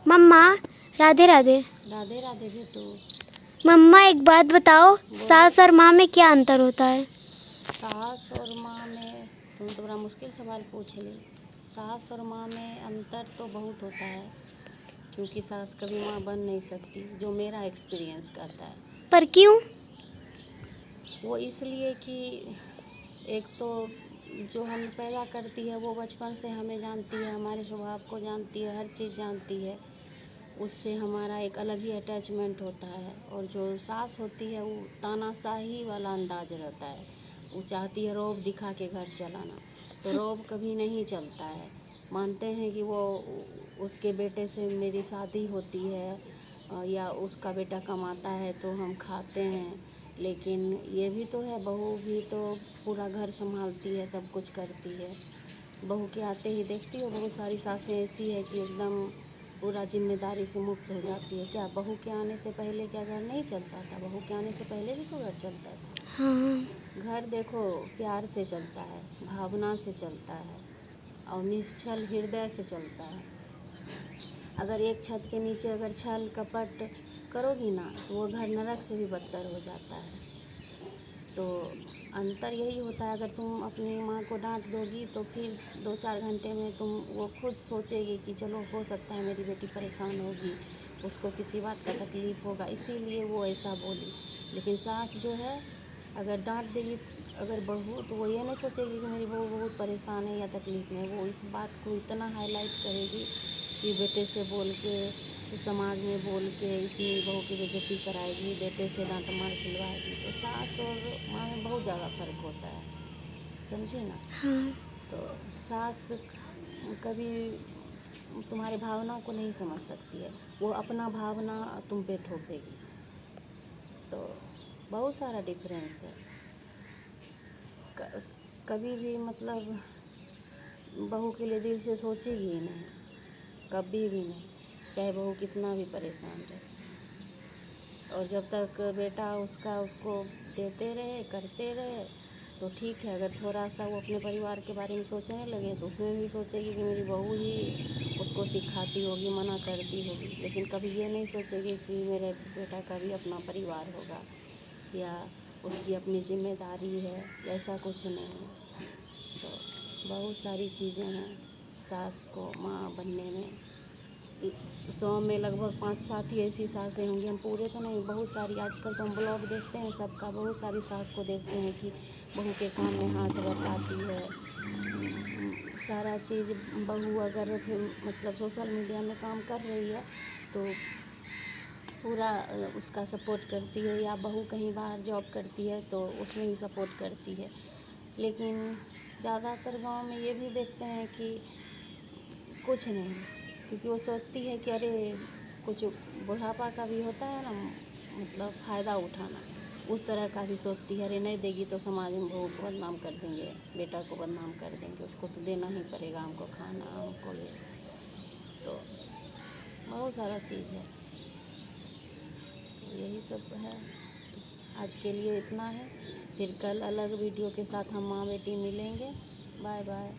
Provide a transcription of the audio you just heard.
मम्मा, राधे राधे। राधे राधे बेटू। मम्मा एक बात बताओ, सास और माँ में क्या अंतर होता है? सास और माँ में तुम तो बड़ा मुश्किल सवाल पूछ ली। सास और माँ में अंतर तो बहुत होता है, क्योंकि सास कभी माँ बन नहीं सकती, जो मेरा एक्सपीरियंस करता है। पर क्यों? वो इसलिए कि एक तो जो हमें पैदा करती है वो बचपन से हमें जानती है, हमारे स्वभाव को जानती है, हर चीज़ जानती है। उससे हमारा एक अलग ही अटैचमेंट होता है। और जो सास होती है वो तानाशाही वाला अंदाज रहता है। वो चाहती है रौब दिखा के घर चलाना, तो रौब कभी नहीं चलता है। मानते हैं कि वो उसके बेटे से मेरी शादी होती है या उसका बेटा कमाता है तो हम खाते हैं, लेकिन ये भी तो है, बहू भी तो पूरा घर संभालती है, सब कुछ करती है। बहू के आते ही देखती हो बहुत सारी सासें ऐसी है कि एकदम पूरा जिम्मेदारी से मुक्त हो जाती है। क्या बहू के आने से पहले क्या घर नहीं चलता था? बहू के आने से पहले भी तो घर चलता था। हाँ। घर देखो प्यार से चलता है, भावना से चलता है और निश्चल हृदय से चलता है। अगर एक छत के नीचे अगर छल कपट करोगी ना तो वो घर नरक से भी बदतर हो जाता है। तो अंतर यही होता है, अगर तुम अपनी माँ को डांट दोगी तो फिर 2-4 घंटे में वो खुद सोचेगी कि चलो हो सकता है मेरी बेटी परेशान होगी, उसको किसी बात का तकलीफ़ होगा, इसीलिए वो ऐसा बोली। लेकिन सास जो है अगर डांट देगी अगर बहू, तो वो ये नहीं सोचेगी कि मेरी बहू बहुत परेशान है या तकलीफ़ में, वो इस बात को इतना हाईलाइट करेगी कि बेटे से बोल के, समाज में बोल के इतनी बहू की बेइज्जती कराएगी, बेटे से डांट मार खिलवाएगी। तो सास और माँ में बहुत ज़्यादा फ़र्क होता है, समझे ना। हाँ। तो सास कभी तुम्हारे भावना को नहीं समझ सकती है, वो अपना भावना तुम पे थोप देगी। तो बहुत सारा डिफरेंस है। कभी भी मतलब बहू के लिए दिल से सोचेगी ही नहीं, कभी भी नहीं, चाहे बहू कितना भी परेशान रहे। और जब तक बेटा उसको देते रहे करते रहे तो ठीक है। अगर थोड़ा सा वो अपने परिवार के बारे में सोचने लगे तो उसमें भी सोचेगी कि मेरी बहू ही उसको सिखाती होगी, मना करती होगी, लेकिन कभी ये नहीं सोचेगी कि मेरे बेटा का भी अपना परिवार होगा या उसकी अपनी जिम्मेदारी है, ऐसा कुछ नहीं है। तो बहुत सारी चीज़ें हैं सास को माँ बनने में। 100 में लगभग 5-7 ही ऐसी सासें होंगी, हम पूरे तो नहीं, बहुत सारी। आजकल तो हम ब्लॉग देखते हैं सबका, बहुत सारी सास को देखते हैं कि बहू के काम में हाथ बटाती है। सारा चीज़ बहू अगर फिर मतलब सोशल मीडिया में काम कर रही है तो पूरा उसका सपोर्ट करती है, या बहू कहीं बाहर जॉब करती है तो उसमें भी सपोर्ट करती है। लेकिन ज़्यादातर गांव में ये भी देखते हैं कि कुछ नहीं, क्योंकि वो सोचती है कि अरे कुछ बुढ़ापा का भी होता है ना, मतलब फ़ायदा उठाना, उस तरह का भी सोचती है। अरे नहीं देगी तो समाज में बहू को बदनाम कर देंगे, बेटा को बदनाम कर देंगे, उसको तो देना ही पड़ेगा हमको खाना, हमको ये। तो बहुत सारा चीज़ है। तो यही सब है, आज के लिए इतना है। फिर कल अलग वीडियो के साथ हम माँ बेटी मिलेंगे। Bye bye.